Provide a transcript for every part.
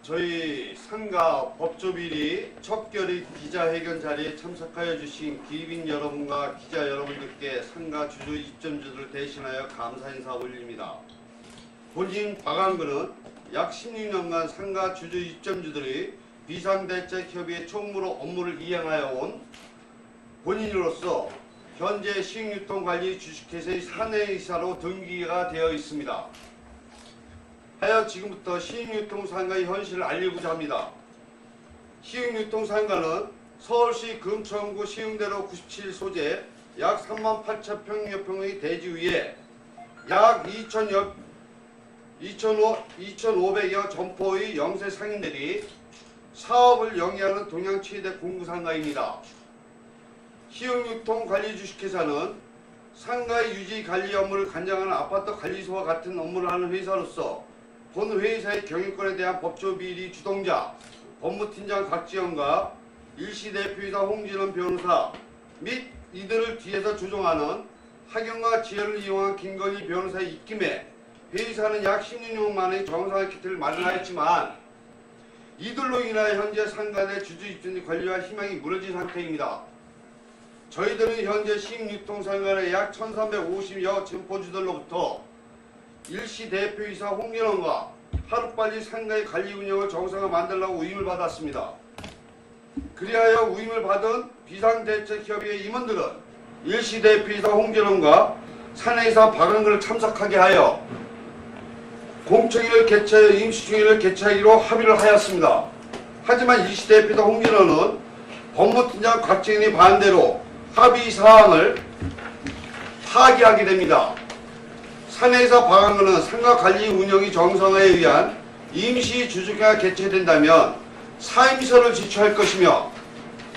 저희 상가 법조비리 척결의 기자회견 자리에 참석하여 주신 기빈 여러분과 기자 여러분들께 상가 주주 입점주들을 대신하여 감사 인사 올립니다. 본인 박한근은 약 16년간 상가 주주 입점주들의 비상대책협의회 총무로 업무를 이행하여 온 본인으로서 현재 시흥유통관리 주식회사의 사내이사로 등기가 되어 있습니다. 하여 지금부터 시흥유통상가의 현실을 알리고자 합니다. 시흥유통상가는 서울시 금천구 시흥대로 97 소재 약 38,000평여평의 대지 위에 약 2,500여 점포의 영세 상인들이 사업을 영위하는 동양 최대 공구상가입니다. 시흥유통관리주식회사는 상가의 유지 관리 업무를 관장하는 아파트 관리소와 같은 업무를 하는 회사로서 본 회사의 경영권에 대한 법조비리 주동자 법무팀장 곽지연과 일시대표이사 홍진원 변호사 및 이들을 뒤에서 조종하는 학연과 지혜를 이용한 김건희 변호사의 입김에 회사는 약 16년 만에 정상의 기틀을 마련하였지만 이들로 인하여 현재 상가 내 주주 입주자 관리와 희망이 무너진 상태입니다. 저희들은 현재 시흥유통상가 내 약 1350여 점포주들로부터 일시 대표이사 홍진원과 하루빨리 상가의 관리 운영을 정상화 만들라고 위임을 받았습니다. 그리하여 위임을 받은 비상대책협의회 임원들은 일시 대표이사 홍진원과 사내이사 박한근을 참석하게 하여 공청회를 개최하여 임시중회를 개최하기로 합의를 하였습니다. 하지만 일시 대표이사 홍진원은 법무팀장 곽지연의 반대로 합의 사항을 파기하게 됩니다. 사내이사 박한근은 상가 관리 운영이 정상화에 의한 임시 주주회가 개최된다면 사임서를 지출할 것이며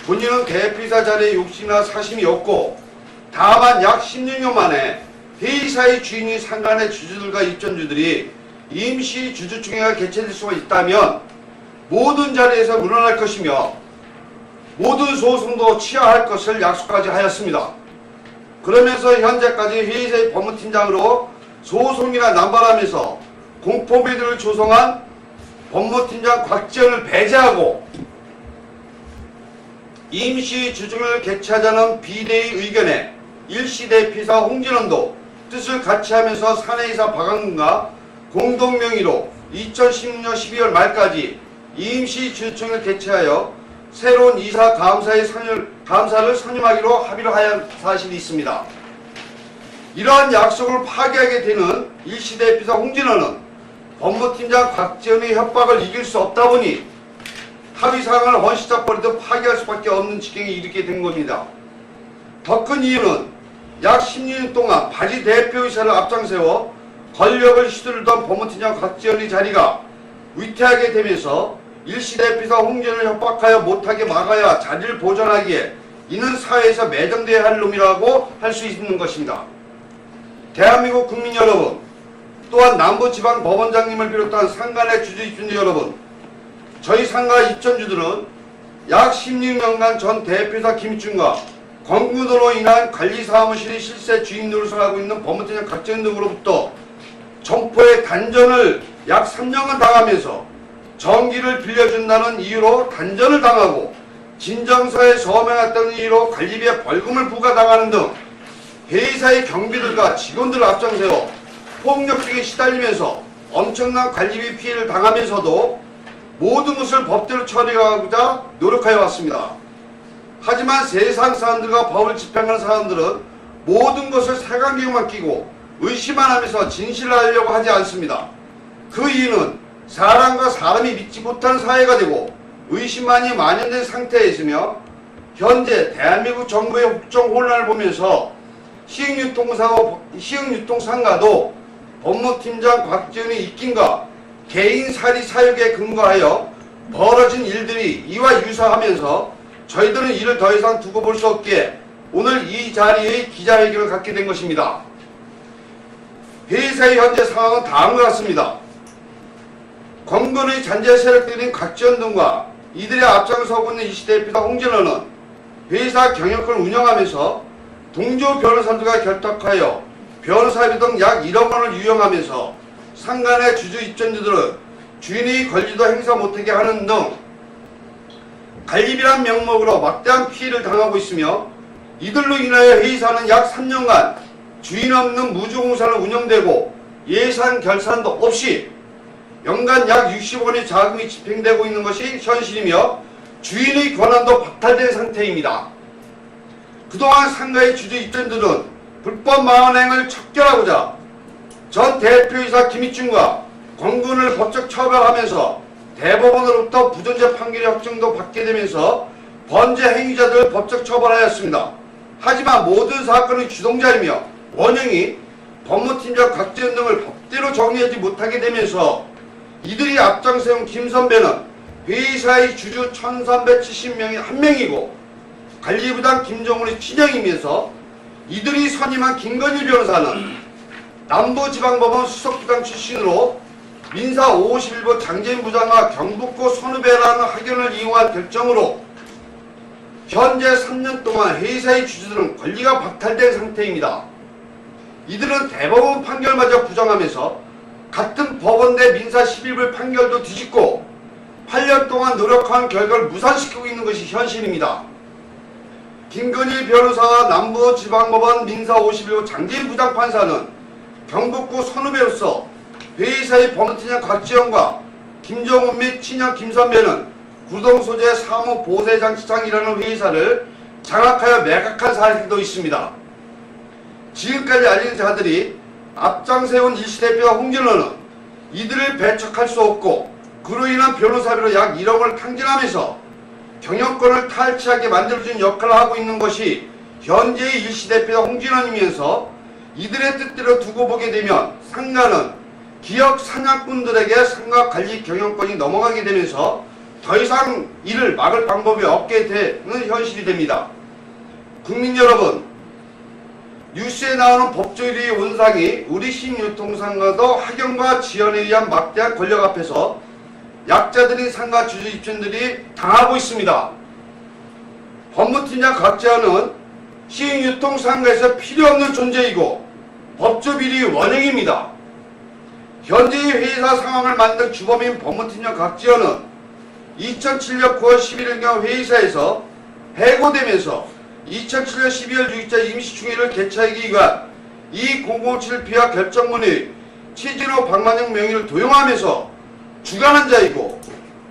본인은 대표이사 자리에 욕심이나 사심이 없고 다만 약 16년 만에 회사의 주인인 상가 내 주주들과 입점주들이 임시 주주총회가 개최될 수가 있다면 모든 자리에서 물러날 것이며 모든 소송도 취하할 것을 약속까지 하였습니다. 그러면서 현재까지 회사의 법무팀장으로 소송이나 남발하면서 공포비리를 조성한 법무팀장 곽지연을 배제하고 임시 주중을 개최하자는 비대의 의견에 일시대표이사 홍진원도 뜻을 같이 하면서 사내이사 박한근과 공동명의로 2016년 12월 말까지 임시 주주총회를 개최하여 새로운 이사 감사를 선임하기로 합의를 하였 사실이 있습니다. 이러한 약속을 파기하게 되는 일시대표이사 홍진원은 법무팀장 곽지연의 협박을 이길 수 없다 보니 합의사항을 헌시작버리듯 파기할 수밖에 없는 지경에 이르게 된 겁니다. 더 큰 이유는 약 16년 동안 바지 대표이사를 앞장세워 권력을 휘두르던 법무팀장 곽지연의 자리가 위태하게 되면서 일시대표이사 홍진원을 협박하여 못하게 막아야 자리를 보존하기에 이는 사회에서 매정돼야 할 놈이라고 할 수 있는 것입니다. 대한민국 국민 여러분, 또한 남부지방법원장님을 비롯한 상가 내 주주 입주자 여러분, 저희 상가 입점주들은 약 16년간 전 대표이사 김입준과 권군으로 인한 관리사무실의 실세 주인 노릇을 하고 있는 법무팀장 곽지연 등으로부터 점포의 단전을 약 3년간 당하면서 전기를 빌려준다는 이유로 단전을 당하고 진정서에 서명했다는 이유로 관리비에 벌금을 부과당하는 등 회사의 경비들과 직원들을 앞장세워 폭력적에 시달리면서 엄청난 관리비 피해를 당하면서도 모든 것을 법대로 처리하고자 노력하여 왔습니다. 하지만 세상 사람들과 법을 집행하는 사람들은 모든 것을 색안경만 끼고 의심만 하면서 진실을 하려고 하지 않습니다. 그 이유는 사람과 사람이 믿지 못하는 사회가 되고 의심만이 만연된 상태에 있으며 현재 대한민국 정부의 국정 혼란을 보면서 시흥유통상가도 법무팀장 곽지연의 입김과 개인 사리 사욕에 근거하여 벌어진 일들이 이와 유사하면서 저희들은 이를 더 이상 두고 볼 수 없기에 오늘 이 자리에 기자회견을 갖게 된 것입니다. 회사의 현재 상황은 다음과 같습니다. 권건의 잔재 세력들인 곽지연 등과 이들의 앞장서고 있는 일시대표이사 홍진원은 회사 경영권을 운영하면서 동조 변호사들과 결탁하여 변호사비 등 약 1억 원을 유용하면서 상가 내 주주 입점주들은 주인의 권리도 행사 못하게 하는 등 관리비란 명목으로 막대한 피해를 당하고 있으며, 이들로 인하여 회의사는 약 3년간 주인 없는 무주공사를 운영되고 예산 결산도 없이 연간 약 60억 원의 자금이 집행되고 있는 것이 현실이며, 주인의 권한도 박탈된 상태입니다. 그동안 상가의 주주 입주인들은 불법 망언행을 척결하고자 전 대표이사 김익준과 권군을 법적 처벌하면서 대법원으로부터 부존재 판결의 확정도 받게 되면서 번제 행위자들을 법적 처벌하였습니다. 하지만 모든 사건의 주동자이며 원형이 법무팀장 곽지연 등을 법대로 정리하지 못하게 되면서 이들이 앞장세운 김 선배는 회의사의 주주 1370명이 1명이고 관리부장 김종훈의 친형이면서 이들이 선임한 김건희 변호사는 남부지방법원 수석부장 출신으로 민사 51부 장재인 부장과 경북고 손후배라는 학연을 이용한 결정으로 현재 3년 동안 회의사의 주주들은 권리가 박탈된 상태입니다. 이들은 대법원 판결마저 부정하면서 같은 법원 내 민사 11부 판결도 뒤집고 8년 동안 노력한 결과를 무산시키고 있는 것이 현실입니다. 김건희 변호사와 남부지방법원 민사 51부 장재인 부장판사는 경북고 선후배로서 회의사의 법무팀장 곽지연과 김종훈 및 친형 김선배는 구동소재 사무보세장치장이라는 회의사를 장악하여 매각한 사실도 있습니다. 지금까지 알린 자들이 앞장세운 일시대표와 홍진호는 이들을 배척할 수 없고, 그로 인한 변호사비로 약 1억을 탕진하면서 경영권을 탈취하게 만들어준 역할을 하고 있는 것이 현재의 일시대표와 홍진호이면서, 이들의 뜻대로 두고 보게 되면 상가는 기업 사냥꾼들에게 상가 관리 경영권이 넘어가게 되면서 더 이상 이를 막을 방법이 없게 되는 현실이 됩니다. 국민 여러분, 뉴스에 나오는 법조인의 원상이 우리 신유통상가도 학연과 지연에 의한 막대한 권력 앞에서 약자들인 상가 주주 입주인들이 당하고 있습니다. 법무팀장 곽지연은 신유통상가에서 필요없는 존재이고 법조비리 원형입니다. 현재의 회의사 상황을 만든 주범인 법무팀장 곽지연은 2007년 9월 11일경 회의사에서 해고되면서 2007년 12월 6일자 임시중회를 개최하기 위한 이 007 비하 결정문의 최진호 박만영 명의를 도용하면서 주관한 자이고,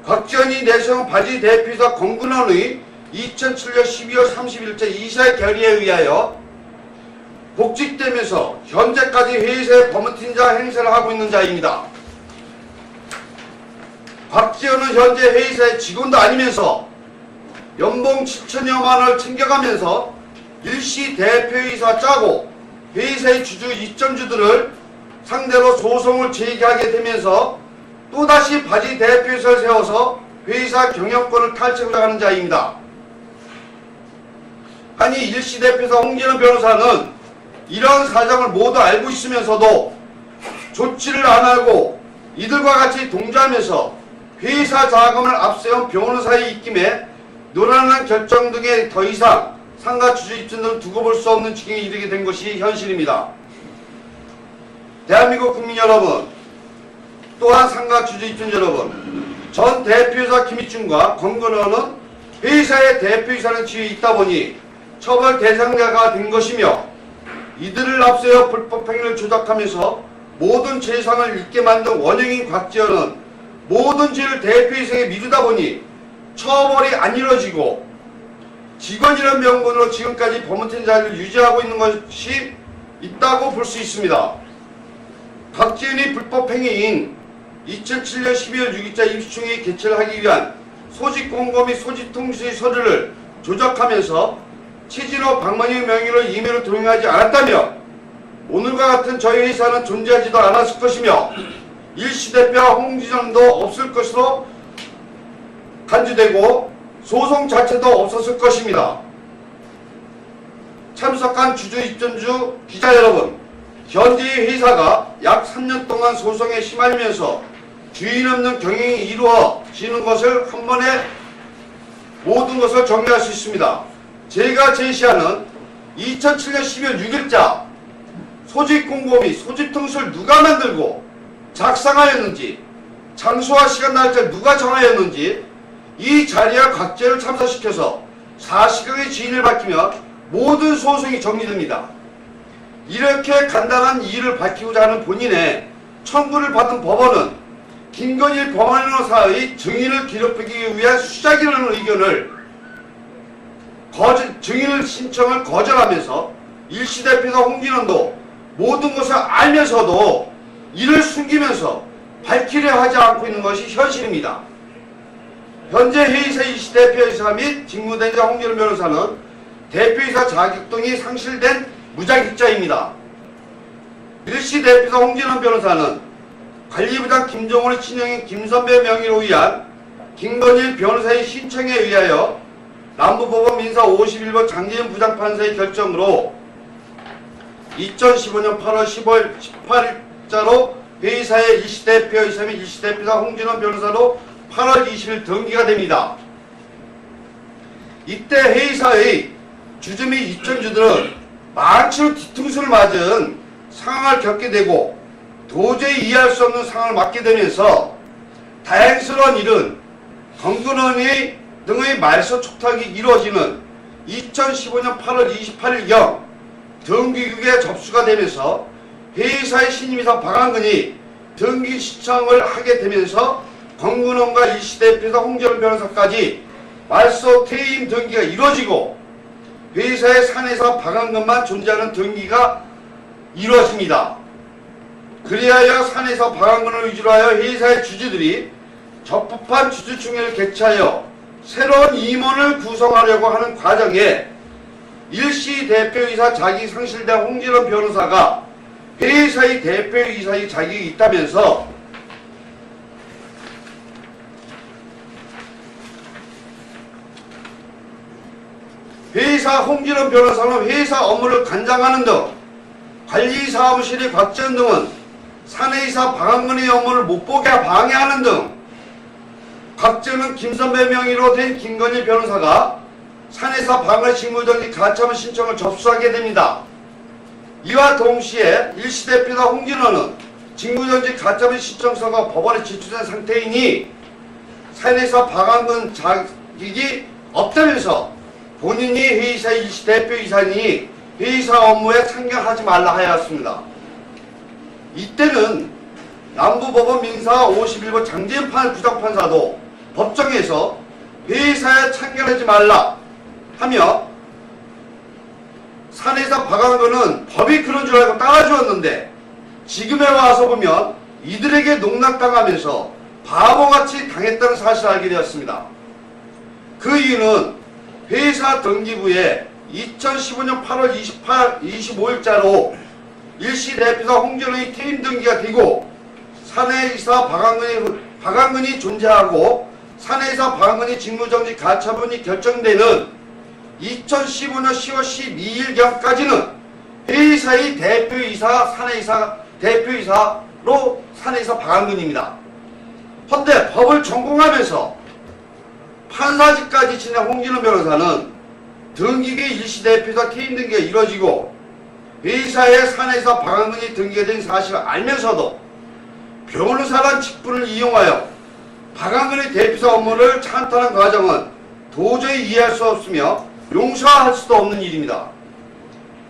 곽지연이 내세운 바지 대표이사 권근원의 2007년 12월 30일자 이사의 결의에 의하여 복직되면서 현재까지 회의사의 법무팀장 행세를 하고 있는 자입니다. 곽지연은 현재 회의사의 직원도 아니면서 연봉 7천여만 원을 챙겨가면서 일시 대표이사 짜고 회의사의 주주 입점주들을 상대로 소송을 제기하게 되면서 또다시 바지 대표이사를 세워서 회의사 경영권을 탈취하고자 하는 자입니다. 아니, 일시 대표이사 홍진호 변호사는 이런 사정을 모두 알고 있으면서도 조치를 안 하고 이들과 같이 동조하면서 회의사 자금을 앞세운 변호사의 입김에 노란한 결정 등에 더 이상 상가 주주 입주인들을 두고 볼 수 없는 지경에 이르게 된 것이 현실입니다. 대한민국 국민 여러분, 또한 상가 주주 입주인 여러분, 전 대표이사 김익준과 권근호는 회의사의 대표이사는 지위에 있다 보니 처벌 대상자가 된 것이며, 이들을 앞세워 불법행위를 조작하면서 모든 재산을 잃게 만든 원형인 곽지연은 모든 죄를 대표이사에게 미루다 보니 처벌이 안 이루어지고 직원이라는 명분으로 지금까지 법무팀장을 유지하고 있는 것이 있다고 볼 수 있습니다. 곽지연이 불법행위인 2007년 12월 6일자 임시중회 개최를 하기 위한 소집공고 및 소집통지의 서류를 조작하면서 최진호 박만영 명의로 이메일을 도용하지 않았다며 오늘과 같은 저희 회사는 존재하지도 않았을 것이며 일시대표와 홍진호도 없을 것으로 간주되고 소송 자체도 없었을 것입니다. 참석한 주주 입점주 기자 여러분, 현재의 회사가 약 3년 동안 소송에 시달리면서 주인 없는 경영이 이루어지는 것을 한 번에 모든 것을 정리할 수 있습니다. 제가 제시하는 2007년 12월 6일자 소집공고 및 소집통수를 누가 만들고 작성하였는지, 장소와 시간 날짜를 누가 정하였는지 이 자리와 각제를 참석시켜서 사실관계 지인을 밝히며 모든 소송이 정리됩니다. 이렇게 간단한 이유를 밝히고자 하는 본인의 청구를 받은 법원은 김건희 변호사의 증인을 괴롭히기 위한 수작이라는 의견을 증인을 신청을 거절하면서 일시 대표이사 홍진원도 모든 것을 알면서도 이를 숨기면서 밝히려 하지 않고 있는 것이 현실입니다. 현재 회의사 일시 대표이사 및 직무대행자 홍진원 변호사는 대표이사 자격등이 상실된 무자격자입니다. 일시 대표이사 홍진원 변호사는 관리부장 김종원의 친형인 김선배 명의로 의한 김건희 변호사의 신청에 의하여 남부법원 민사 51번 장재현 부장판사의 결정으로 2015년 8월 18일자로 회의사의 일시 대표이사 및 일시 대표이사 홍진원 변호사로 8월 20일 등기가 됩니다. 이때 회의사의 주주 및 입점주들은 만취로 뒤통수를 맞은 상황을 겪게 되고 도저히 이해할 수 없는 상황을 맞게 되면서 다행스러운 일은 건근원의 등의 말소 촉탁이 이루어지는 2015년 8월 28일경 등기국에 접수가 되면서 회의사의 신임이사 박한근이 등기 신청을 하게 되면서 건근원과 일시대표이사 홍진원 변호사까지 말소 퇴임 등기가 이루어지고 회의사의 사내이사 박한근만 존재하는 등기가 이루어집니다. 그리하여 사내이사 박한근을 위주로 하여 회의사의 주주들이 적법한 주주총회를 개최하여 새로운 임원을 구성하려고 하는 과정에 일시 대표이사 자격이 상실된 홍진원 변호사가 회의사의 대표이사의 자격이 있다면서 회의사 홍진원 변호사는 회의사 업무를 관장하는 등 관리사무실의 곽재현 등은 사내이사 박한근의 업무를 못보게 방해하는 등 곽재현은 김선배 명의로 된 김건희 변호사가 사내이사 박한근의 직무정지 가처분 신청을 접수하게 됩니다. 이와 동시에 일시 대표이사 홍진원은 직무정지 가처분 신청서가 법원에 제출된 상태이니 사내이사 박한근 자격이 없다면서 본인이 회의사 일시 대표이사니 회의사 업무에 참여하지 말라 하였습니다. 이때는 남부법원 민사 51번 장재현 부장판사도 법정에서 회의사에 참여하지 말라 하며 사내이사 박한근은 법이 그런 줄 알고 따라주었는데 지금에 와서 보면 이들에게 농락당하면서 바보같이 당했다는 사실을 알게 되었습니다. 그 이유는 회의사 등기부에 2015년 8월 25일자로 일시 대표이사 홍진원의 퇴임 등기가 되고 사내이사 박한근이 존재하고 사내이사 박한근이 직무정지 가처분이 결정되는 2015년 10월 12일경까지는 회의사의 대표이사 대표이사로 사내이사 박한근입니다. 헌데 법을 전공하면서 판사직까지 지낸 홍진원 변호사는 등기계 일시 대표이사 퇴임 등기가 이루어지고 회의사의 사내이사 박한근이 등기가 된 사실을 알면서도 변호사란 직분을 이용하여 박한근의 대표이사 업무를 찬탈한 과정은 도저히 이해할 수 없으며 용서할 수도 없는 일입니다.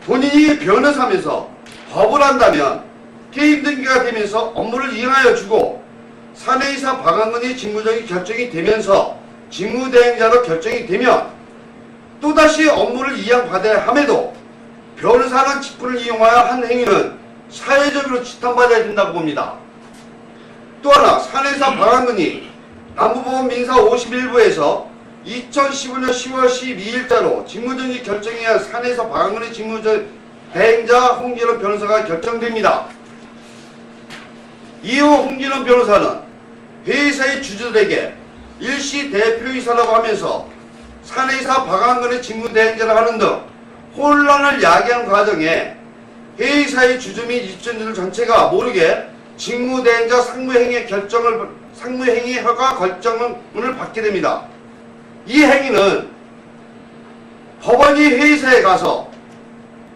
본인이 변호사면서 법을 한다면 퇴임 등기가 되면서 업무를 이행하여 주고 사내이사 박한근이 직무정지 결정이 되면서 직무대행자로 결정이 되면 또다시 업무를 이양받아야 함에도 변호사는 직분을 이용하여 한 행위는 사회적으로 지탄받아야 된다고 봅니다. 또 하나 사내이사 박한근이 남부법원 민사 51부에서 2015년 10월 12일자로 직무정지 결정에 의한 사내이사 박한근의 직무대행자 홍진원 변호사가 결정됩니다. 이후 홍진원 변호사는 회의사의 주주들에게 일시 대표이사라고 하면서 사내이사 박한근의 직무대행자를 하는 등 혼란을 야기한 과정에 회의사의 주주 및 입주민들 전체가 모르게 직무대행자 상무행위 허가 결정을 받게 됩니다. 이 행위는 법원이 회의사에 가서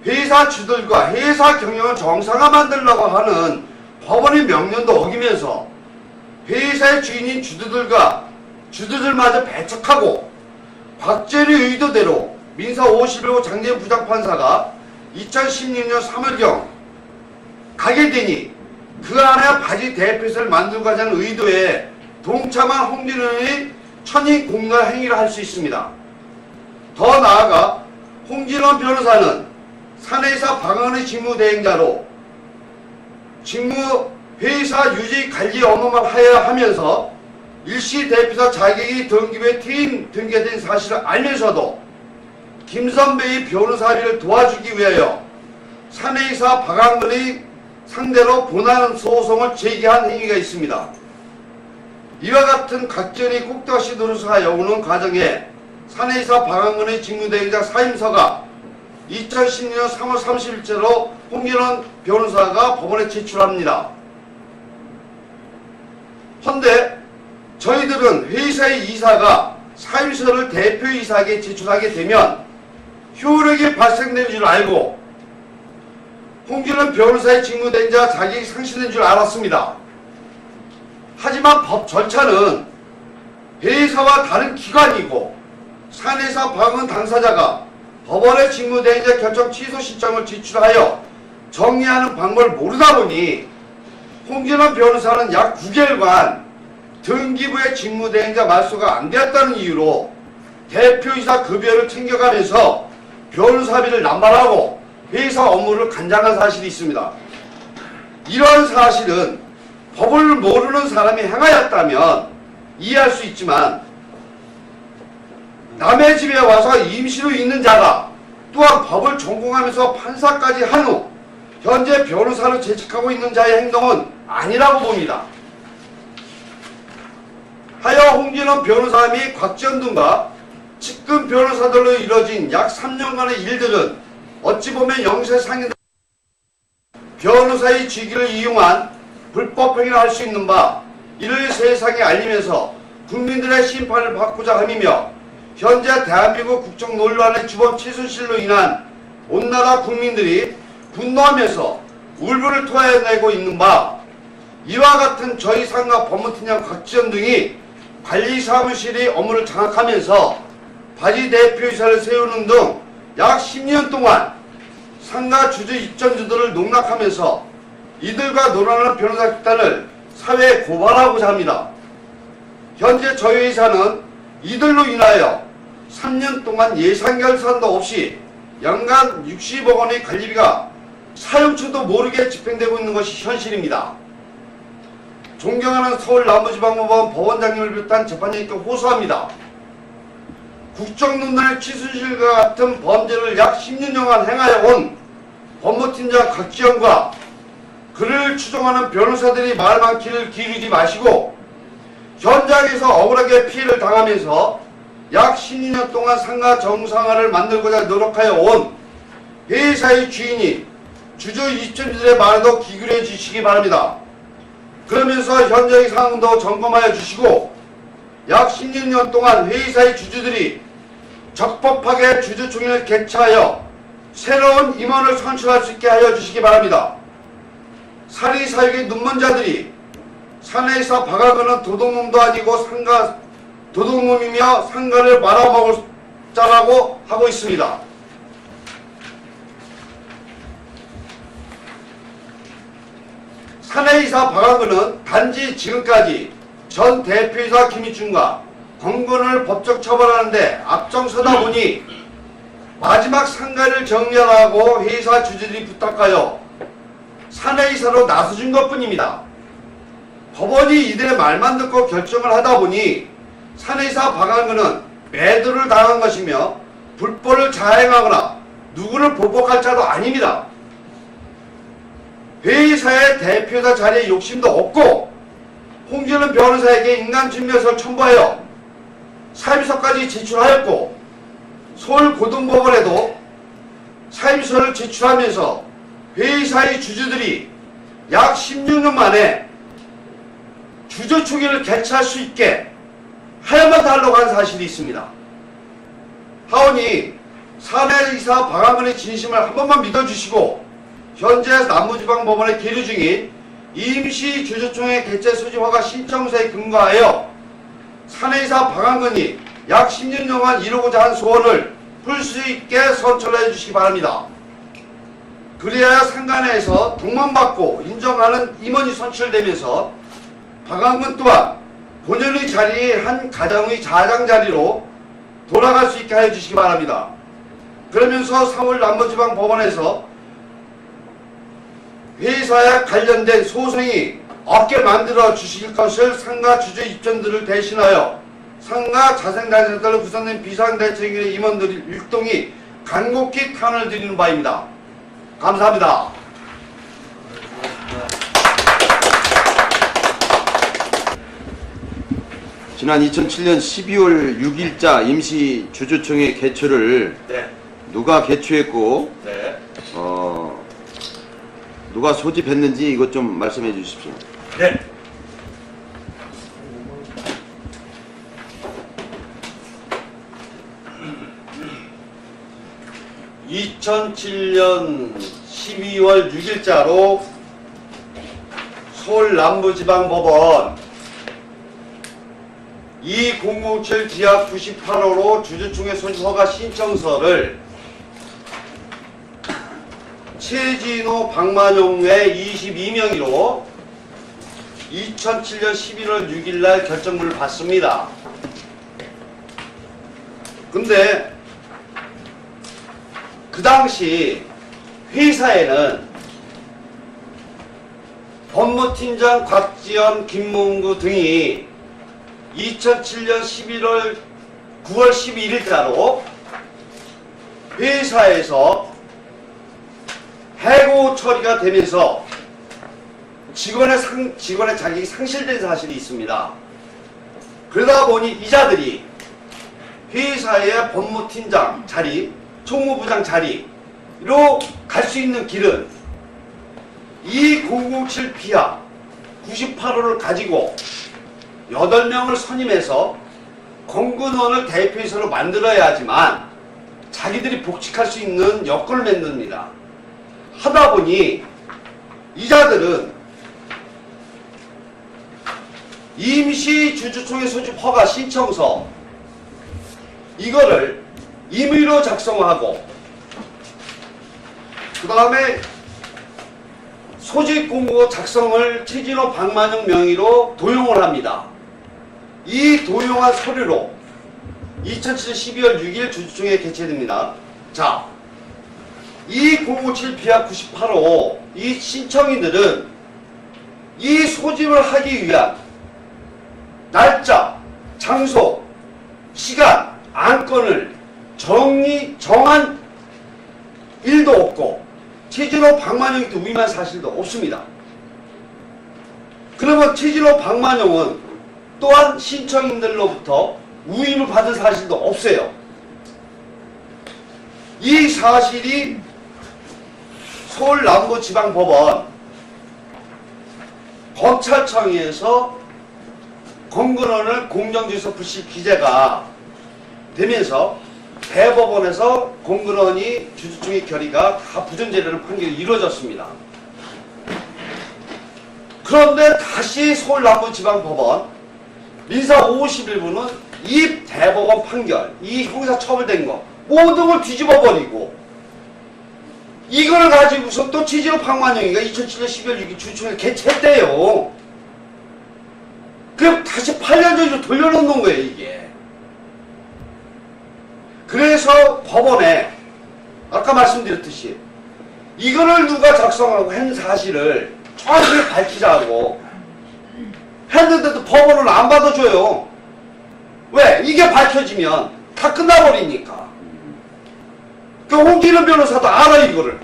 회의사 주들과 회의사 경영을 정상화 만들려고 하는 법원의 명령도 어기면서 회사의 주인인 주주들마저 배척하고 곽재리 의도대로 민사 51호 장재현 부장판사가 2016년 3월경 가게 되니 그 안에 바지 대표이사를 만들고 하자는 의도에 동참한 홍진원의 천인 공갈 행위를 할 수 있습니다. 더 나아가 홍진원 변호사는 사내이사 박항은의 직무대행자로 회사 유지 관리 업무만 하여하면서 일시 대표이사 자격이 등기부에 등기된 사실을 알면서도 김선배의 변호사 합의를 도와주기 위하여 사내이사 박항은의 상대로 본안 소송을 제기한 행위가 있습니다. 이와 같은 각전이 꼭다시 노릇하여 오는 과정에 사내이사 박항은의 직무대행자 사임서가 2010년 3월 30일째로 홍진원 변호사가 법원에 제출합니다. 헌데 저희들은 회사의 이사가 사임서를 대표이사에게 제출하게 되면 효력이 발생되는 줄 알고 홍진원 변호사의 직무대행자 자격이 상실된 줄 알았습니다. 하지만 법 절차는 회사와 다른 기관이고 사내이사 박항은 당사자가 법원의 직무대행자 결정 취소 신청을 제출하여 정리하는 방법을 모르다 보니 홍진원 변호사는 약 9개월간 등기부의 직무대행자 말소가 안 되었다는 이유로 대표이사 급여를 챙겨가면서 변호사 합의를 남발하고 회사 업무를 간장한 사실이 있습니다. 이러한 사실은 법을 모르는 사람이 행하였다면 이해할 수 있지만 남의 집에 와서 임시로 있는 자가 또한 법을 전공하면서 판사까지 한 후 현재 변호사로 재직하고 있는 자의 행동은 아니라고 봅니다. 하여 홍진원 변호사 및 곽지연 등과 측근 변호사들로 이뤄진 약 3년간의 일들은 어찌 보면 영세상인 변호사의 직위를 이용한 불법 행위를 할 수 있는 바 이를 세상에 알리면서 국민들의 심판을 받고자 함이며 현재 대한민국 국정 논란의 주범 최순실로 인한 온 나라 국민들이 분노하면서 울분을 토해내고 있는 바 이와 같은 저희 상가 법무팀장 곽지연 등이 관리사무실의 업무를 장악하면서 바지 대표이사를 세우는 등 약 10년 동안 상가 주주 입전주들을 농락하면서 이들과 논하는 변호사 집단을 사회에 고발하고자 합니다. 현재 저희 회사는 이들로 인하여 3년 동안 예산 결산도 없이 연간 60억 원의 관리비가 사용처도 모르게 집행되고 있는 것이 현실입니다. 존경하는 서울 남부지방법원 법원장님을 비롯한 재판장님께 호소합니다. 국정농단의 최순실과 같은 범죄를 약 10년여간 행하여 온 법무팀장 곽지연과 그를 추종하는 변호사들이 말 많기를 기르지 마시고 현장에서 억울하게 피해를 당하면서 약 12년 동안 상가 정상화를 만들고자 노력하여 온 회사의 주인이 주주 입점주들의 말에도 귀결해 주시기 바랍니다. 그러면서 현장의 상황도 점검하여 주시고 약 16년 동안 회사의 주주들이 적법하게 주주총회를 개최하여 새로운 임원을 선출할 수 있게 하여 주시기 바랍니다. 사리사욕의 눈먼 자들이 사내이사 박항은은 도둑놈도 아니고 도둑놈이며 상가를 말아먹을 자라고 하고 있습니다. 사내이사 박항은은 단지 지금까지 전 대표이사 김희춘과 권건을 법적 처벌하는 데 앞장서다 보니 마지막 상가를 정리하라고 회사 주주들이 부탁하여 사내이사로 나서준 것뿐입니다. 법원이 이들의 말만 듣고 결정을 하다 보니 사내이사 박항은은 매도를 당한 것이며 불법을 자행하거나 누구를 보복할 자도 아닙니다. 회사의 대표이사 자리에 욕심도 없고 홍진원 변호사에게 인간증명서를 첨부하여 사임서까지 제출하였고 서울고등법원에도 사임서를 제출하면서 회사의 주주들이 약 16년 만에 주주총회를 개최할 수 있게 하야만 달라고 한 사실이 있습니다. 하오니 사내이사 박항은의 진심을 한 번만 믿어주시고 현재 남부지방법원에 계류 중인 임시주주총회 개최 소집 허가 신청서에 근거하여 사내이사 박한근이 약 10년 동안 이루고자 한 소원을 풀 수 있게 선처해 주시기 바랍니다. 그리하여 상간회에서 동문받고 인정하는 임원이 선출되면서 박한근 또한 본연의 자리에 한 가정의 자장자리로 돌아갈 수 있게 하여 주시기 바랍니다. 그러면서 3월 남부지방법원에서 회사에 관련된 소송이 없게 만들어 주실 것을 상가 주주 입장들을 대신하여 상가 자생단체들로 구성된 비상대책위의 임원들 일동이 간곡히 탄원을 드리는 바입니다. 감사합니다. 지난 2007년 12월 6일자 임시주주총회 개최를 누가 개최했고 누가 소집했는지 이것 좀 말씀해 주십시오. 네. (2007년 12월 6일자로) 서울 남부지방법원 2007 지하 98호로 주주총회 소집 허가 신청서를 최진호, 박만용 외 22명의로 2007년 11월 6일날 결정문을 받습니다. 근데 그 당시 회사에는 법무팀장 곽지연, 김문구 등이 2007년 9월 11일자로 회사에서 해고 처리가 되면서 직원의 자격이 상실된 사실이 있습니다. 그러다 보니 이자들이 회사의 법무팀장 자리, 총무부장 자리로 갈 수 있는 길은 2007 비하 98호를 가지고 8명을 선임해서 공근원을 대표이사로 만들어야 하지만 자기들이 복직할 수 있는 여건을 만듭니다. 하다 보니 이자들은 임시주주총회 소집 허가 신청서 이거를 임의로 작성하고 그 다음에 소집 공고 작성을 최진호, 박만영 명의로 도용을 합니다. 이 도용한 서류로 2007년 12월 6일 주주총회 개최됩니다. 자, 2057 비하 98호 이 신청인들은 이 소집을 하기 위한 날짜, 장소, 시간, 안건을 정한 일도 없고 최진호, 박만영도 위임한 사실도 없습니다. 그러면 최진호, 박만영은 또한 신청인들로부터 위임을 받은 사실도 없어요. 이 사실이 서울 남부지방법원 검찰청에서 공근원을 공정질서 불실 기재가 되면서 대법원에서 공근원이 주주총회 결의가 다 부정죄라는 판결이 이루어졌습니다. 그런데 다시 서울 남부지방법원 민사 51부는 이 대법원 판결, 이 형사처벌된 거 모든 걸 뒤집어버리고 이걸 가지고서 또 최진호, 박만영이가 2007년 12월 6일 주주총회 개최했대요. 그럼 다시 8년 전으로 돌려놓는 거예요, 이게. 그래서 법원에 아까 말씀드렸듯이 이거를 누가 작성하고 한 사실을 정확하게 밝히자고 했는데도 법원은 안 받아줘요. 왜? 이게 밝혀지면 다 끝나버리니까. 그 홍진호 변호사도 알아, 이거를.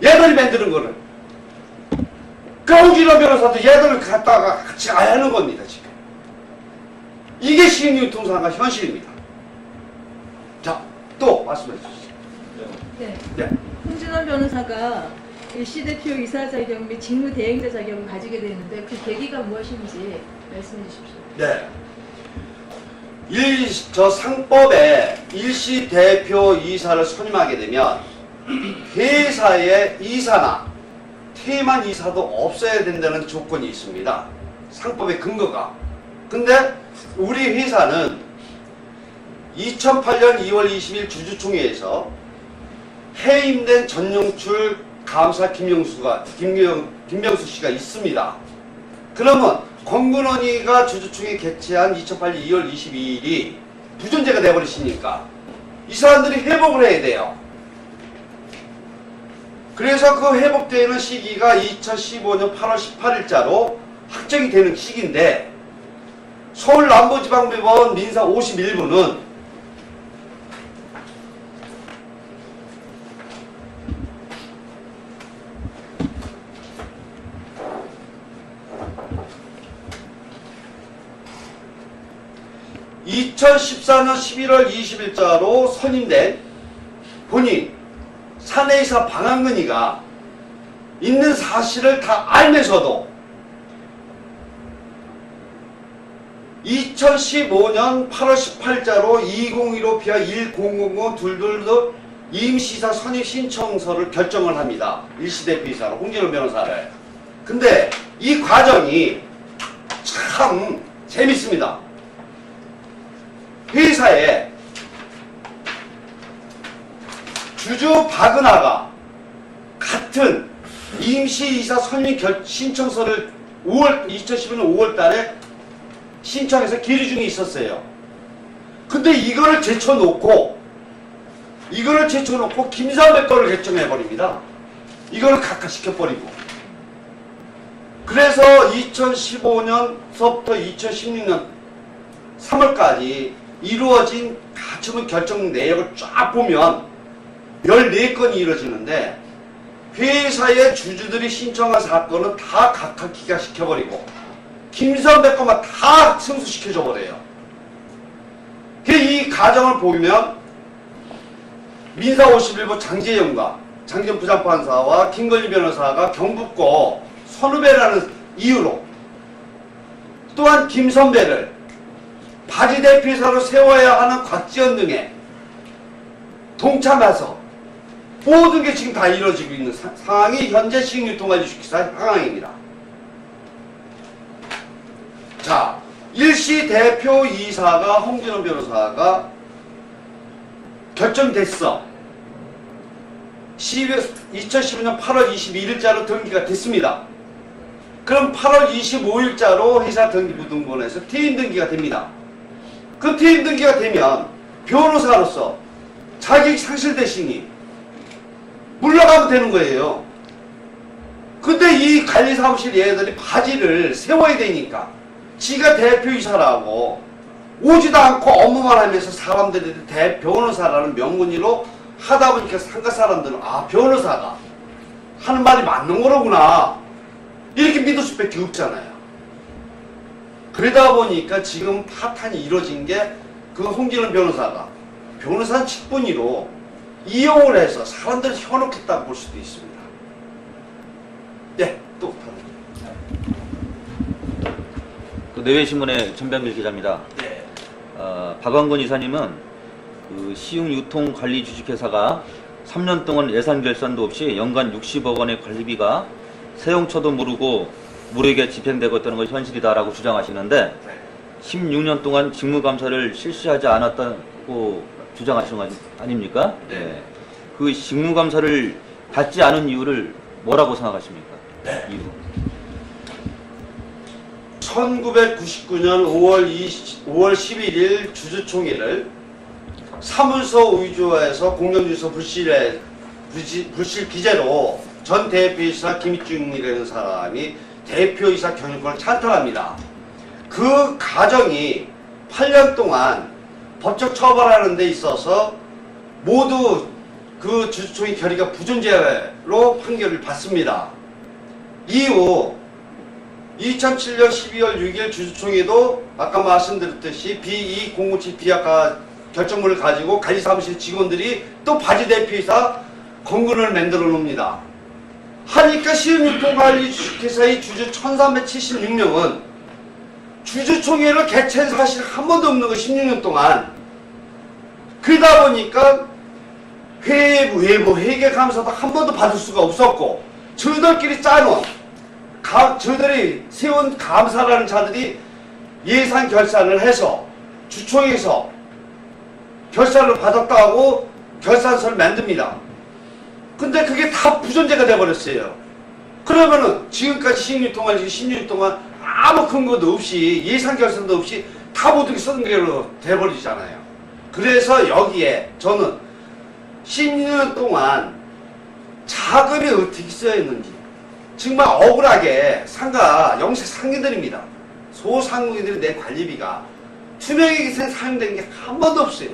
얘들이 만드는 거를. 그 홍진호 변호사도 얘들을 갖다가 같이 가야 하는 겁니다, 지금. 이게 시행유통상과 현실입니다. 자, 또 말씀해 주시죠. 네. 홍진호 변호사가 일시 대표 이사 자격 및 직무 대행자 자격을 가지게 되는데 그 계기가 무엇인지 말씀해 주십시오. 네. 저 상법에 일시 대표 이사를 선임하게 되면 회사의 이사나 퇴임한 이사도 없어야 된다는 조건이 있습니다. 상법의 근거가. 근데 우리 회사는 2008년 2월 20일 주주총회에서 해임된 전용출 감사 김명수 씨가 있습니다. 그러면 권근원이가 주주총회 개최한 2008년 2월 22일이 부존재가 돼버리시니까 이 사람들이 회복을 해야 돼요. 그래서 그 회복되는 시기가 2015년 8월 18일자로 확정이 되는 시기인데 서울남부지방법원 민사 51부는 (2014년 11월 20일자로) 선임된 본인 사내이사 방한근이가 있는 사실을 다 알면서도 2015년 8월 18일자로 2015 피하 1000 둘둘도 임시이사 선임 신청서를 결정을 합니다. 일시대표이사로 홍진원 변호사를. 근데 이 과정이 참 재밌습니다. 회사에 주주 박은하가 같은 임시이사 선임 신청서를 2015년 5월 달에 신청해서 계류 중에 있었어요. 근데 이거를 제쳐놓고 김사배 거를 결정해버립니다. 이거를 각하시켜버리고. 그래서 2015년서부터 2016년 3월까지 이루어진 가처분 결정 내역을 쫙 보면 14건이 이루어지는데 회사의 주주들이 신청한 사건은 다 각각 기각시켜버리고 김선배 것만 다 승수시켜줘 버려요. 이 과정을 보면 민사 51부 장재현 부장판사와 김건희 변호사가 경북고 선후배라는 이유로 또한 김선배를 바지 대표이사로 세워야 하는 곽지연 등에 동참해서 모든 게 지금 다 이루어지고 있는 상황이 현재 시행유통관리 주식사 상황입니다. 자, 일시 대표이사가 홍진원 변호사가 결정됐어. 2015년 8월 22일자로 등기가 됐습니다. 그럼 8월 25일자로 회사 등기부등본에서 퇴임 등기가 됩니다. 그 퇴임 등기가 되면 변호사로서 자격이 상실되시니 물러가면 되는 거예요. 근데 이 관리사무실 얘들이 바지를 세워야 되니까 지가 대표이사라고 오지도 않고 업무만 하면서 사람들이 변호사라는 명문의로 하다 보니까 상가 사람들은 아, 변호사가 하는 말이 맞는 거로구나 이렇게 믿을 수밖에 없잖아요. 그러다 보니까 지금 파탄이 이루어진 게 그 홍진원 변호사는 직분이로 이용을 해서 사람들을 현혹했다고 볼 수도 있습니다. 네, 또 그 내외신문의 전병길 기자입니다. 네. 박완근 이사님은 그 시흥유통관리주식회사가 3년 동안 예산 결산도 없이 연간 60억 원의 관리비가 세용처도 모르고 무리하게 집행되고 있다는 것이 현실이다라고 주장하시는데 16년 동안 직무감사를 실시하지 않았다고 주장하시는 거 아닙니까? 네. 그 직무감사를 받지 않은 이유를 뭐라고 생각하십니까? 네. 이유. 1999년 5월 11일 주주총회를 사문서 위조해서 공정주서 불실 기재로 전 대표이사 김익중이라는 사람이 대표이사 경영권을 찬탈합니다. 그 과정이 8년 동안 법적 처벌하는 데 있어서 모두 그 주주총회 결의가 부존재로 판결을 받습니다. 이후 2007년 12월 6일 주주총회도 아까 말씀드렸듯이 B2007 비하가 결정문을 가지고 관리사무실 직원들이 또 바지 대표이사 건근을 만들어 놓습니다. 하니까 시흥유통관리 주식회사의 주주 1376명은 주주총회를 개최한 사실 한 번도 없는 거 16년 동안. 그러다 보니까 외부 회계감사도 한 번도 받을 수가 없었고 저희들끼리 짜놓은 저희들이 세운 감사라는 자들이 예산 결산을 해서 주총에서 결산을 받았다고 결산서를 만듭니다. 근데 그게 다 부존재가 돼버렸어요. 그러면은 지금까지 16년 동안 16년 동안 아무 근거도 없이 예산 결산도 없이 다 모두 쓰는 걸로 돼버리잖아요. 그래서 여기에 저는 16년 동안 자금이 어떻게 쓰여있는지 정말 억울하게 영세 상인들입니다. 소상공인들이 내 관리비가 투명하게 사용된 게 한 번도 없어요.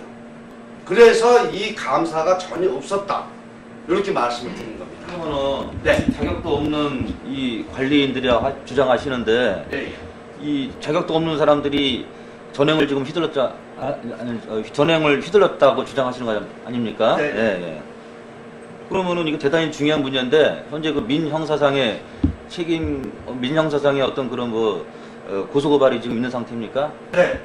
그래서 이 감사가 전혀 없었다. 이렇게 말씀을 드린 겁니다. 그러면은 네. 자격도 없는 이 관리인들이라 주장하시는데 네. 이 자격도 없는 사람들이 전횡을 지금 전횡을 휘둘렀다고 주장하시는 거 아닙니까? 네. 예, 예. 그러면은 이거 대단히 중요한 문제인데 현재 그 민형사상의 민형사상의 어떤 그런 고소고발이 지금 있는 상태입니까? 네.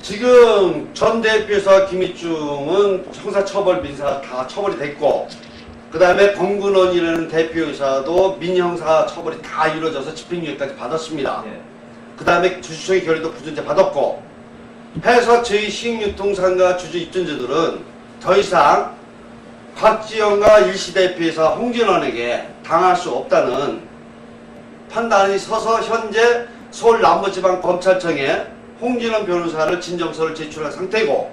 지금 전 대표이사 김익중은 형사처벌 민사 다 처벌이 됐고, 그 다음에 권근원이라는 대표이사도 민형사 처벌이 다 이루어져서 집행유예까지 받았습니다. 예. 그 다음에 주주총회 결의도 부존재 받았고 해서 저희 시흥유통상가 주주 입주자들은 더 이상 곽지영과 일시대표이사 홍진원에게 당할 수 없다는 판단이 서서 현재 서울 남부지방검찰청에 홍진원 변호사를 진정서를 제출한 상태고,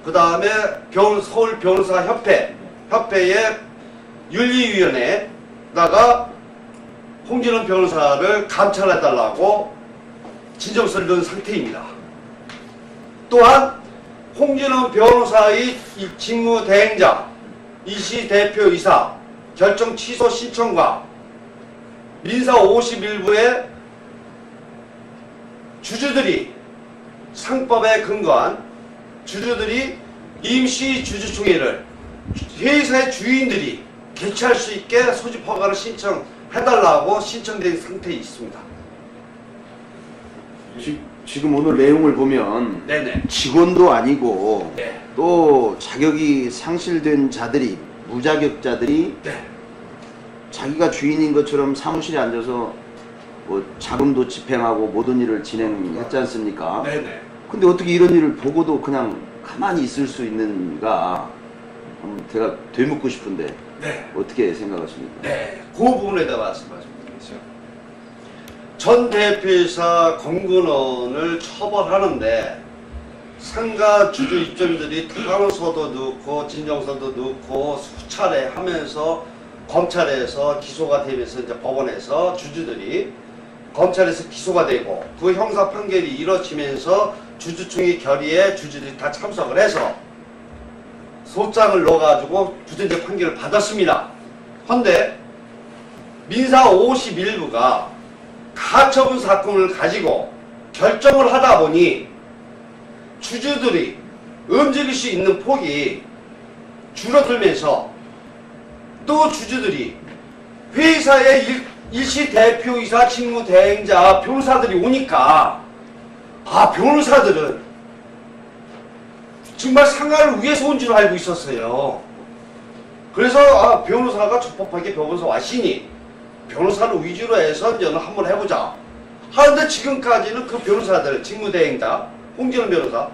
그 다음에 서울 변호사협회의 윤리위원회에다가 홍진원 변호사를 감찰해달라고 진정서를 넣은 상태입니다. 또한 홍진원 변호사의 직무대행자 이시 대표이사 결정 취소 신청과 민사 51부의 주주들이 상법에 근거한 주주들이 임시 주주총회를 회사의 주인들이 개최할 수 있게 소집 허가를 신청해달라고 신청된 상태에 있습니다. 지금 오늘 내용을 보면 네네. 직원도 아니고 네. 또 자격이 상실된 자들이, 무자격자들이 네. 자기가 주인인 것처럼 사무실에 앉아서 뭐 자금도 집행하고 모든 일을 진행했지 않습니까? 네네. 근데 어떻게 이런 일을 보고도 그냥 가만히 있을 수 있는가 한번 제가 되묻고 싶은데 네. 어떻게 생각하십니까? 네. 그 부분에 대해 말씀드리겠습니다. 전 대표이사 권근원을 처벌하는데 상가 주주 입점들이 탄원서도 넣고 진정서도 넣고 수차례 하면서 검찰에서 기소가 되면서 이제 법원에서 주주들이 검찰에서 기소가 되고 그 형사 판결이 이뤄지면서 주주총회 결의에 주주들이 다 참석을 해서 소장을 넣어가지고 부정적 판결을 받았습니다. 그런데 민사 51부가 가처분 사건을 가지고 결정을 하다 보니 주주들이 움직일 수 있는 폭이 줄어들면서 또 주주들이 회사의 일시 대표이사 직무대행자 변호사들이 오니까 변호사들은 정말 상가를 위해서 온 줄 알고 있었어요. 그래서 변호사가 적법하게 변호사 왔으니 변호사를 위주로 해서 이제는 한번 해보자 하는데 지금까지는 그 변호사들 직무대행자 홍진원 변호사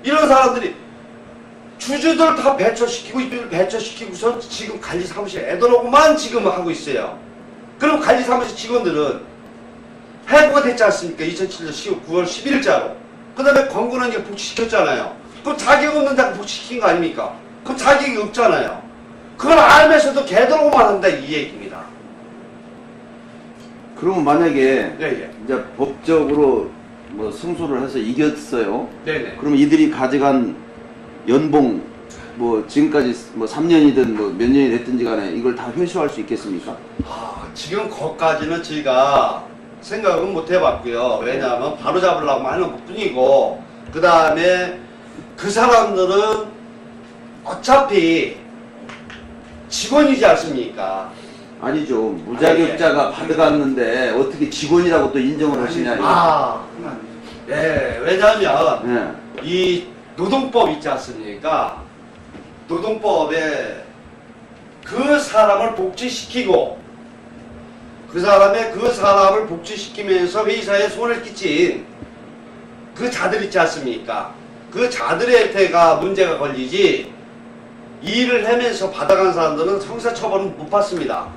이런 사람들이 주주들 다 배쳐시키고 입주를 배쳐시키고서 지금 관리사무실 애들하고만 지금 하고 있어요. 그럼 관리사무실 직원들은 해고가 됐지 않습니까? 2007년 9월 11일자로. 그 다음에 권근원 이제 복직시켰잖아요. 그럼 자격 없는 데가 복직시킨 거 아닙니까? 그럼 자격이 없잖아요. 그걸 알면서도 걔들하고만 한다 이 얘기입니다. 그러면 만약에 네, 이제 법적으로 뭐 승소를 해서 이겼어요. 네네. 그러면 이들이 가져간 연봉 뭐 지금까지 뭐 3년이든 뭐 몇 년이 됐든지 간에 이걸 다 회수할 수 있겠습니까? 지금 거기까지는 저희가 생각은 못 해봤고요. 왜냐하면 바로 잡으려고 하는 것 뿐이고, 그 다음에 그 사람들은 어차피 직원이지 않습니까? 아니죠. 무자격자가 받아갔는데 어떻게 직원이라고 또 인정을 하시냐. 네, 왜냐하면 예. 이 노동법 있지 않습니까? 노동법에 그 사람을 복직시키고 그 사람을 복지시키면서 회사에 손을 끼친 그 자들 있지 않습니까? 그 자들한테가 문제가 걸리지 이 일을 하면서 받아간 사람들은 형사처벌은 못 받습니다.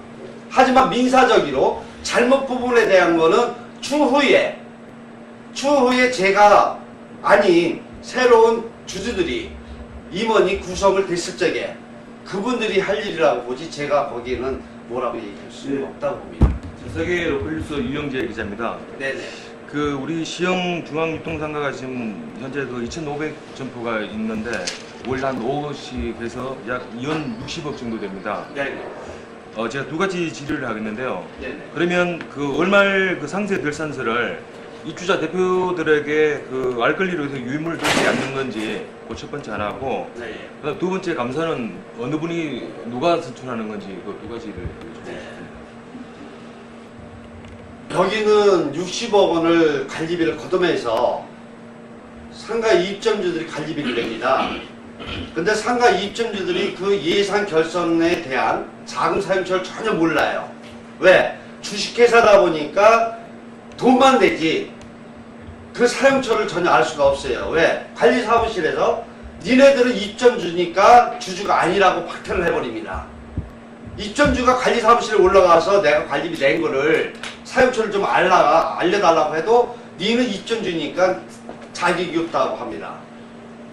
하지만 민사적으로 잘못 부분에 대한 거는 추후에 제가 아닌 새로운 주주들이 임원이 구성을 됐을 적에 그분들이 할 일이라고 보지 제가 거기에는 뭐라고 얘기할 수 없다고 봅니다. 세계 로컬뉴스 유영재 기자입니다. 네네. 그 우리 시형 중앙유통상가가 지금 현재 그 2,500점포가 있는데 월 한 5억씩 해서 약 2원 60억 정도 됩니다. 네네. 제가 두 가지 질의를 하겠는데요. 네네. 그러면 그 월말 그 상세 결산서를 입주자 대표들에게 그 알 권리로 해서 유인물을 들지 않는 건지 그 첫 번째 하나고, 네. 그다음 두 번째 감사는 어느 분이 누가 선출하는 건지 그 두 가지를 좀 네. 여기는 60억 원을 관리비를 걷어내서 상가 입점주들이 관리비를 냅니다. 근데 상가 입점주들이 그 예산 결선에 대한 자금 사용처를 전혀 몰라요. 왜? 주식회사다 보니까 돈만 내지 그 사용처를 전혀 알 수가 없어요. 왜? 관리사무실에서 니네들은 입점주니까 주주가 아니라고 박탈을 해버립니다. 입점주가 관리사무실에 올라가서 내가 관리비 낸 거를 사용처를 좀 알려달라고 해도 니는 입점주니까 자격이 없다고 합니다.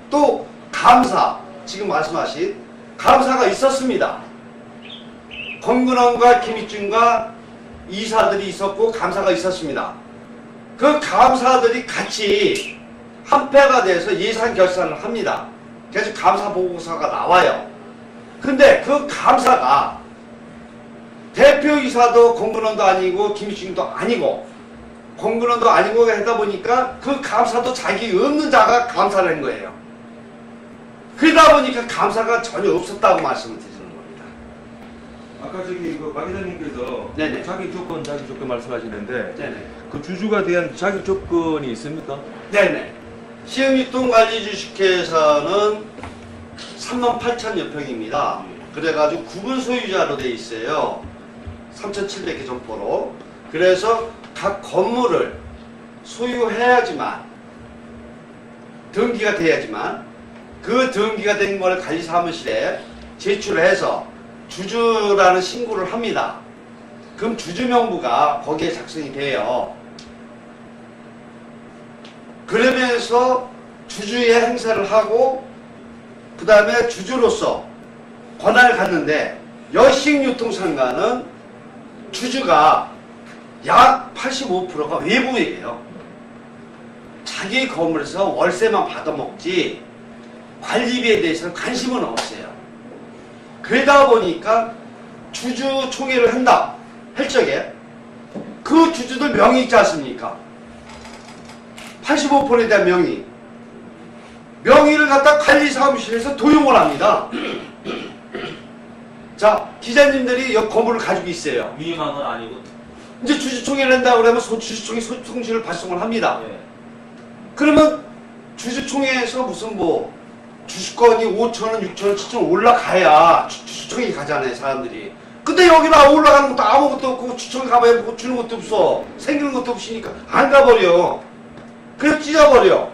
또 감사, 지금 말씀하신 감사가 있었습니다. 권근원과 김익준과 이사들이 있었고 감사가 있었습니다. 그 감사들이 같이 합회가 돼서 예산 결산을 합니다. 그래서 감사 보고서가 나와요. 근데 그 감사가 대표이사도 권근원도 아니고 김익준도 아니고 권근원도 아니고 하다 보니까 그 감사도 자격이 없는 자가 감사를 한 거예요. 그러다 보니까 감사가 전혀 없었다고 말씀을 드리는 겁니다. 아까 저기 그 박 기자님께서 네네. 자격 조건 말씀하시는데 네네. 그 주주가 대한 자격 조건이 있습니까? 네네. 시흥유통관리주식회사는 38,000여 평입니다. 그래가지고 구분 소유자로 돼 있어요. 3,700개 점포로. 그래서 각 건물을 소유해야지만 등기가 돼야지만 그 등기가 된 걸 관리사무실에 제출해서 주주라는 신고를 합니다. 그럼 주주명부가 거기에 작성이 돼요. 그러면서 주주의 행사를 하고 그 다음에 주주로서 권한을 갖는데 여식유통상가는 주주가 약 85%가 외부예요. 자기 건물에서 월세만 받아먹지 관리비에 대해서는 관심은 없어요. 그러다 보니까 주주총회를 한다 할 적에 그 주주들 명의 있지 않습니까? 85%에 대한 명의를 갖다 관리사무실에서 도용을 합니다. 자, 기자님들이 이 건물을 가지고 있어요. 위임한 건 아니고. 이제 주주총회를 한다고 그러면 주주총회 소통지를 발송을 합니다. 예. 그러면 주주총회에서 무슨 뭐 주식권이 5,000원, 6,000원, 7,000원 올라가야 주주총회 가잖아요, 사람들이. 근데 여기 나 올라가는 것도 아무것도 없고 주총회 가봐야 뭐 주는 것도 없어. 생기는 것도 없으니까 안 가버려. 그래서 찢어버려.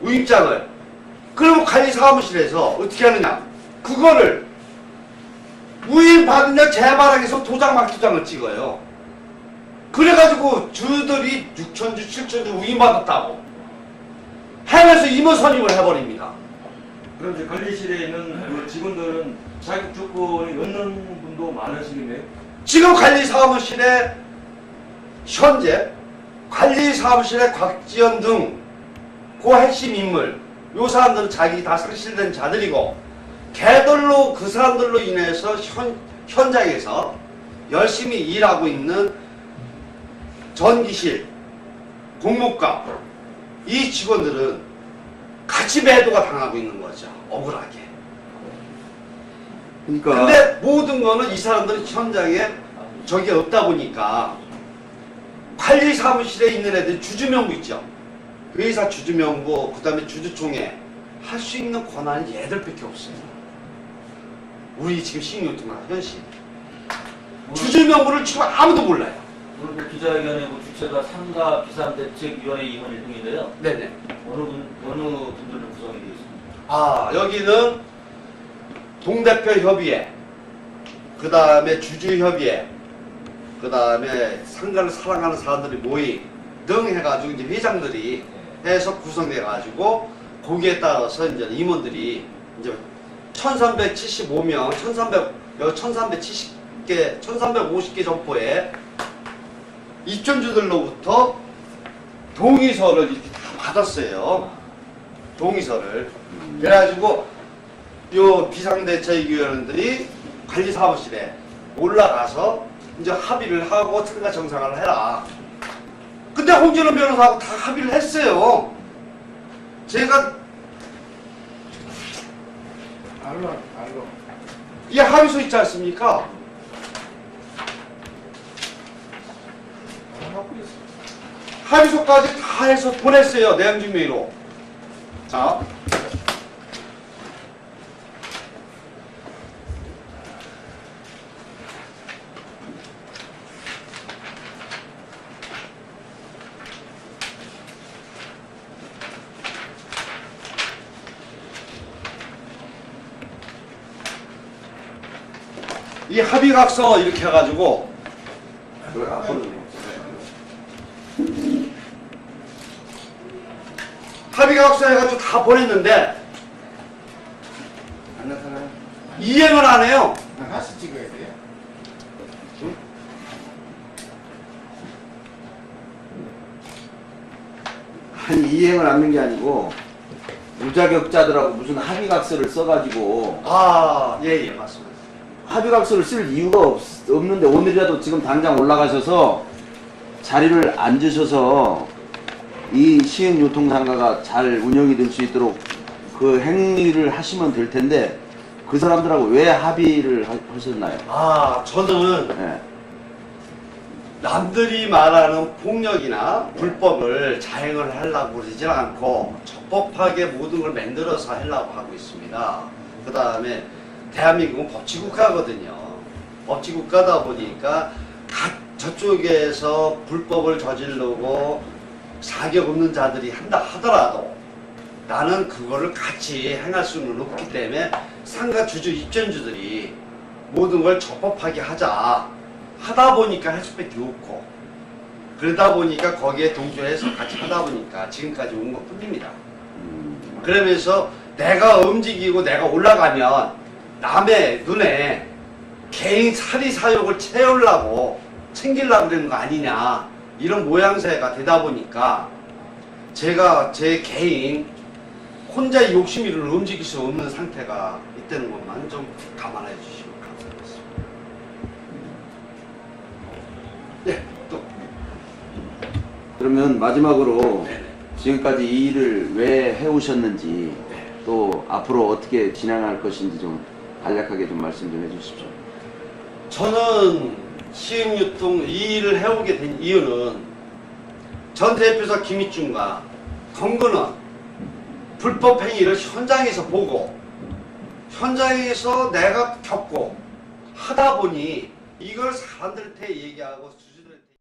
우입장을. 그러면 관리사무실에서 어떻게 하느냐. 그거를 우입받으면 재발항에서 도장 막두장을 찍어요. 그래가지고 주들이 6,000주, 7,000주 우입받았다고 하면서 임원 선임을 해버립니다. 그럼 이제 관리실에 있는 그 직원들은 자격 조건이 없는 분도 많으시겠네요? 지금 관리사무실에 현재 관리사무실에 곽지연 등 그 핵심 인물 요 사람들은 자기 다 상실된 자들이고 걔들로 그 사람들로 인해서 현장에서 열심히 일하고 있는 전기실 공무과 이 직원들은 같이 매도가 당하고 있는 거죠. 억울하게. 그러니까 근데 모든 거는 이 사람들은 현장에 저게 없다 보니까 관리사무실에 있는 애들 주주명부 있죠. 회사 주주명부, 그 다음에 주주총회 할 수 있는 권한이 얘들밖에 없어요. 우리 지금 시흥유통관 현실. 주주 명부를 지금 아무도 몰라요. 오늘 그 기자회견의 뭐 주체가 상가 비상대책위원회 임원 1등인데요. 네네. 어느 분들로 구성이 되어 있습니다. 아, 여기는 동대표 협의회, 그 다음에 주주협의회, 그 다음에 상가를 사랑하는 사람들이 모임 등 해가지고 이제 회장들이 해서 구성돼가지고 거기에 따라서 이제 임원들이 이제 1375명, 1370개, 1350개 점포에 입점주들로부터 동의서를 이렇게 다 받았어요. 동의서를. 그래가지고 요 비상대책위원들이 관리사무실에 올라가서 이제 합의를 하고 상가 정상화를 해라. 근데 홍진호 변호사하고 다 합의를 했어요. 제가 알로. 이 합의서 있지 않습니까? 합의서까지 다 해서 보냈어요. 내용 증명으로. 자. 이 합의각서 이렇게 해가지고 그걸 앞으로 합의각서 해가지고 다 보냈는데 안 나타나요? 이행을 안 해요. 다시 찍어야 돼요. 아니 이행을 안는 게 아니고 무자격자들하고 무슨 합의각서를 써가지고 아, 예, 맞습니다. 합의각서를 쓸 이유가 없는데 오늘이라도 지금 당장 올라가셔서 자리를 앉으셔서 이 시흥유통상가가 잘 운영이 될 수 있도록 그 행위를 하시면 될 텐데 그 사람들하고 왜 합의를 하셨나요? 아, 저는 예. 남들이 말하는 폭력이나 불법을 자행을 하려고 그러지 않고 적법하게 모든 걸 만들어서 하려고 하고 있습니다. 그 다음에 대한민국은 법치국가거든요. 법치국가다 보니까 저쪽에서 불법을 저지르고 자격 없는 자들이 한다 하더라도 나는 그거를 같이 행할 수는 없기 때문에 상가 주주 입점주들이 모든 걸 적법하게 하다 보니까 할 수밖에 없고 그러다 보니까 거기에 동조해서 같이 하다 보니까 지금까지 온 것 뿐입니다. 그러면서 내가 움직이고 내가 올라가면 남의 눈에 개인 사리 사욕을 채우려고 챙기려고 그러는 거 아니냐 이런 모양새가 되다 보니까 제가 제 개인 혼자 욕심이를 움직일 수 없는 상태가 있다는 것만 좀 감안해 주시면 감사하겠습니다. 네, 또. 그러면 마지막으로 네네. 지금까지 이 일을 왜 해오셨는지 네. 또 앞으로 어떻게 진행할 것인지 좀 간략하게 좀 말씀 좀 해주십시오. 저는 시흥유통 이 일을 해오게 된 이유는 전 대표자 김익중과 건근원 불법 행위를 현장에서 보고 현장에서 내가 겪고 하다 보니 이걸 사람들한테 얘기하고